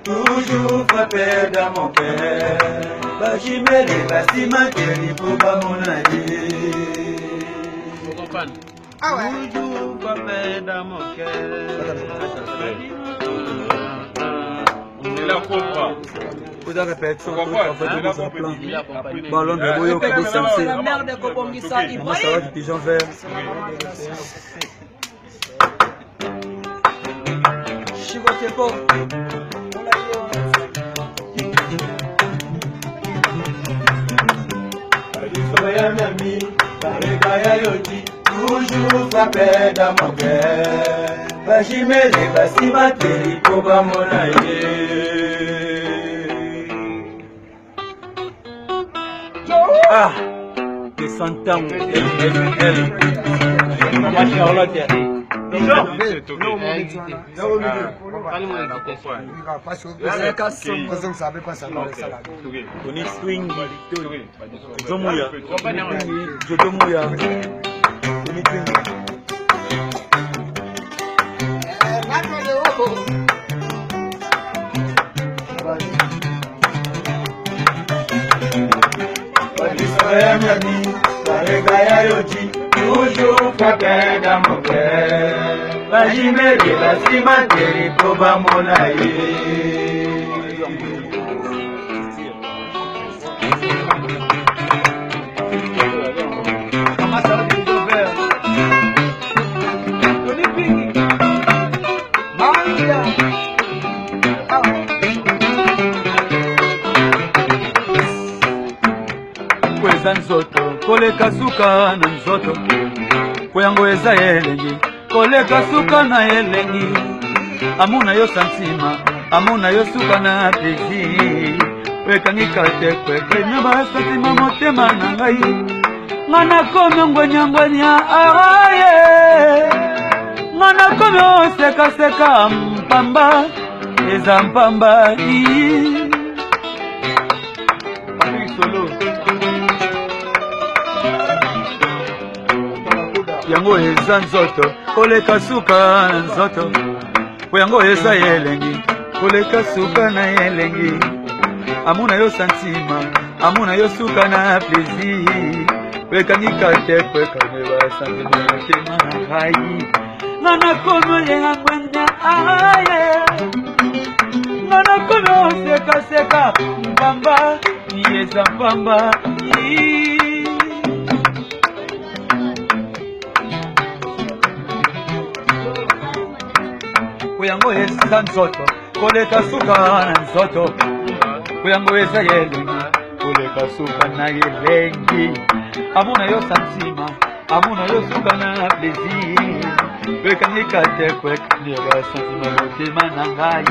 Toujours frappé dans mon cœur. Bachimele, Basima, Keri, Pouba, mon Ah ouais. Toujours frappé dans mon cœur. Il a compris. Vous avez répété son Bon, Ballon de Boyo, Kabo Sensei. La mère de Kobongisa, il Maman Sarah du Pigeon Vert. Chigote Po. Toujours frappé dans mon cœur. Bachimele, Basima, Keri, Pouba, mon Ah, de Santam, Maman Charlotte. Tony Swing, Jomoya, Jodomoya, Tony Swing. Toujours frappé dans mon cœur. Bachimele, Basima, Keri, Pouba, mon Maman Sarah du Pigeon Vert. Tony Swing. Maria. Kweza nzoto koleka suka na nzoto kweyango eza elengi koleka suka na elengi amuna yo santima amuna yo suka na plaisir wekangika te kwekenya basantima motema na ngai ngana komi ngwenyangwenya araye ngana komi osekaseka mpamba eza mpamba solo yango eza nzoto koleka suka na nzoto yango eza elengi koleka suka na elengi amuna yo santima amuna yo suka na plaisir wekangika te kwekane basantima motema na ngai ngana komi yengangwenya aye ngana komi osekaseka mpamba eza mpamba kuyango eza nzoto koleka suka na nzoto kuyango eza elengi koleka suka na elengi amuna yo santima amuna yo suka na plaisir wekangika te kwekani basantima motema na ngai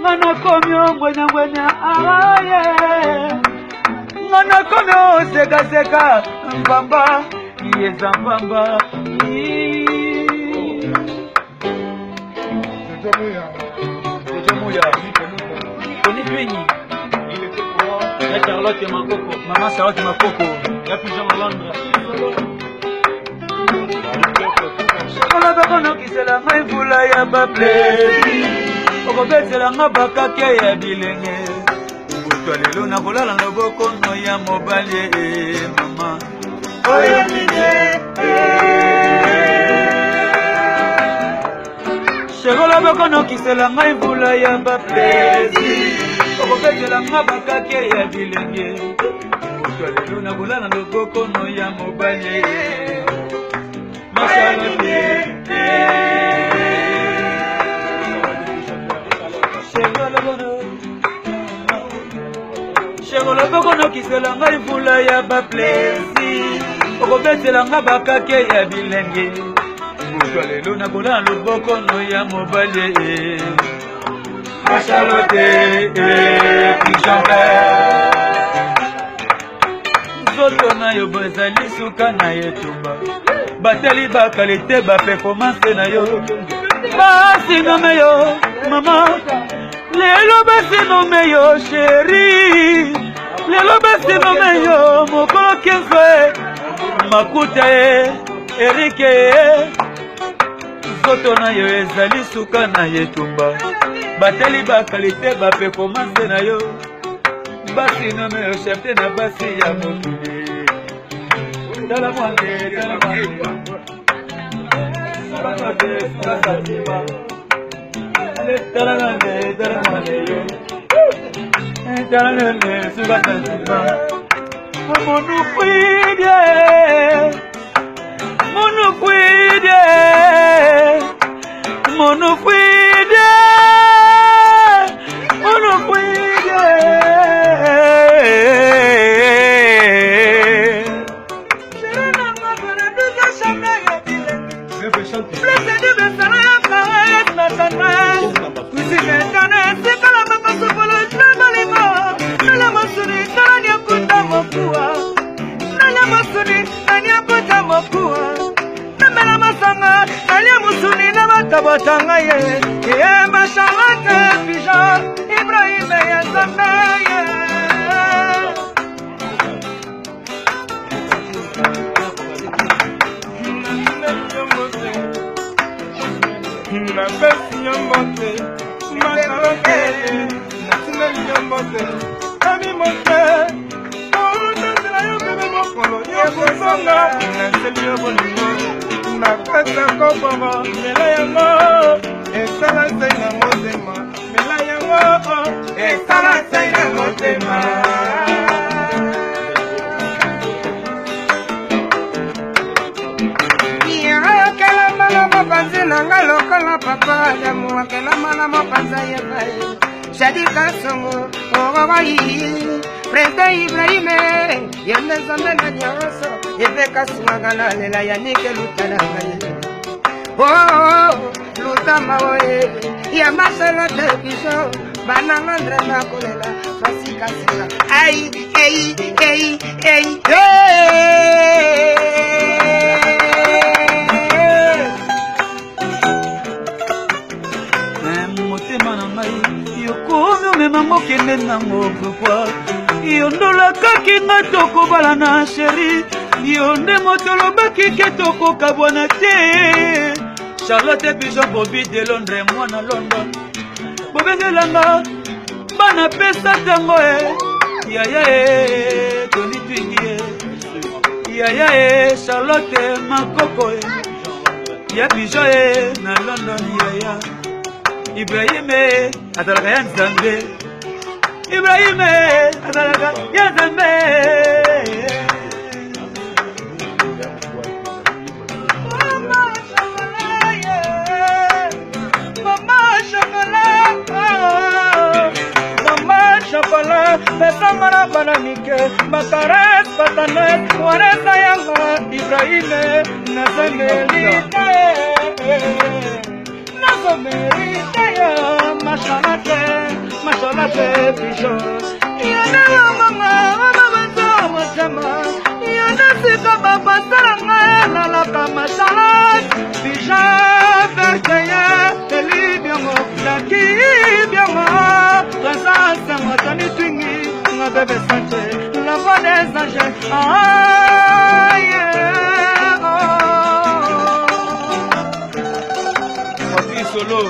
ngana komi ongwenyangwenya araye ngana komi osekaseka mpamba eza mpamba Jomoya, Tony Swing, Charlotte Makoko, Maman Charlotte Makoko, la Pigeon Londres. Kola bakono kisela ngai mvula ya baplesi okobetela nga bakake ya bilenge kutwa lelo na kolala na bokono ya mobali mama oyo mine shekola bakono kisela ngai mvula ya baplesi okobetela nga bakake ya bilenge kutwa lelo na kolala na bokono ya mobali Shengolo bokono kisela ngai mvula ya baplesi okobetela nga bakake ya bilenge kutwa lelo na kolala na bokono ya mobali Charlotte Pigeon Vert nzoto na yo bozali suka na yetumba batali bakalite baperformance na yo basinome yo mama lelo basinome yo sheri lelo basinome yo mokolo kenzo makuta Erike Zoto na yo ezali suka na yetumba Bateli ba kalite ba performance na yo Basi na me chefte na basi ya mokili Dala mwane, dala mwane Batanga ye, Mashalate Pijan, Ibrahim Yazamaye. Nakata kopama mela yango esala sena motema mela yango esala sena motema Yara kala mala mapanzi nanga lokola papa damu kala mala mapanza yebai Shadika songo owayi Presta Ibrahim yende zamena nyaroso Yebeka sumagana lela yanike lutana kaye Oh, lutama oye Ya masala tebiso Bananga ndrema kolela Fasika sika Ay, ay, ay, ay, ay Motema na ngai Yokomi omema mokende nango pourquoi Yondolakaki nga tokobala na sheri Yonde motolobaki ke tokokabwana te Charlotte Pigeon Bobby de Londres mwana London Bobengelanga bana pesa tango Yaya Tony Twingi Yaya Charlotte Makoko Ya Pigeon na London Yaya Ibrahim atalaka ya Nzambe Ibrahim atalaka ya Nzambe Mama chocolat Besamara bananike Bakares patanet Waresa yanga Ibrahim Nazamelite Mashalate Pigeon Yana mama Mabanza motema Yana sika baba Saranga Nalaka Mashalate Pigeon Verteye Teli biango Laki biango Presence Motani Twingi Nga bebe sante La voix des anges Aïe Solo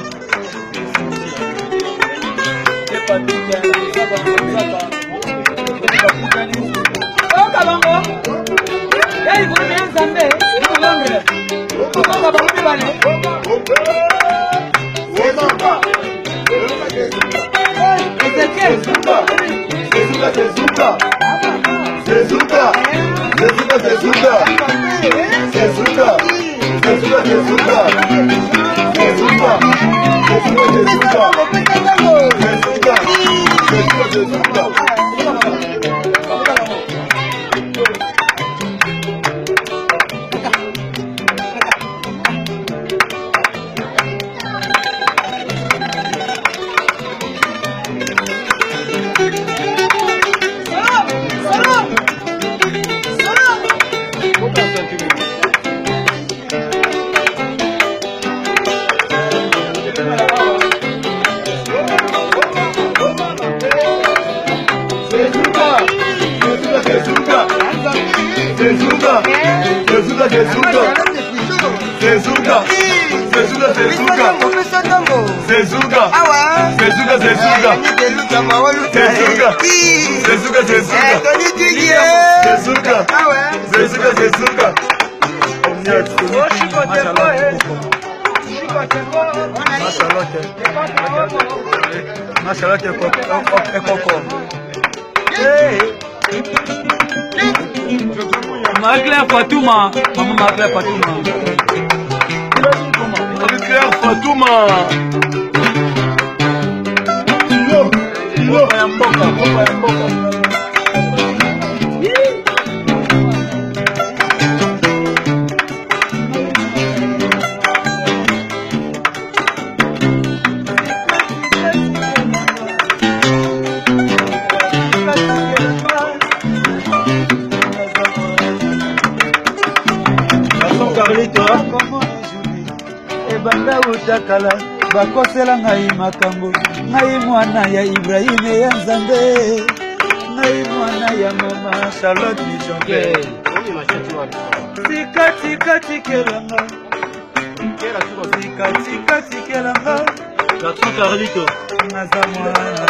Jesuda Zezuka. Zezuka, Zezuka. Zezuka. Awa. Zezuka, Zezuka. Zezuka. Zezuka, Zezuka. Zezuka. Zezuka, Zezuka. Machalot ekoko. Marie-Claire Fatouma. Maman Marie-Claire Fatouma. Marie-Claire Fatouma. Ebanda utakala bakosela ngai makambo ngai mwana ya Ibrahime ya Nzambe ngai mwana ya mama Charlotte Mijonge tikatikelanga tikatikelanga naza mwana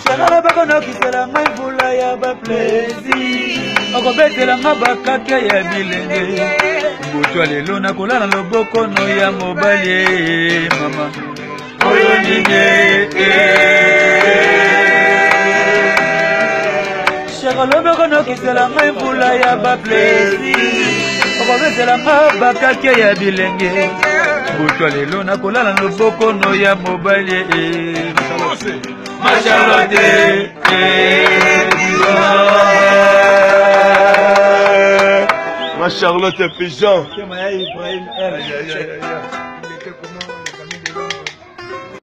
Shagala bakonokisela ngai mvula ya baplaisir okobetelanga bakake ya bilenge butu lelo nakolala loboko no ya mobali mama oyo ninge Shagala bakonokisela ngai mvula ya baplaisir okobetelanga bakake ya bilenge butu lelo nakolala loboko no ya mobali Machalot Ma Charlotte Pigeon. Ibrahim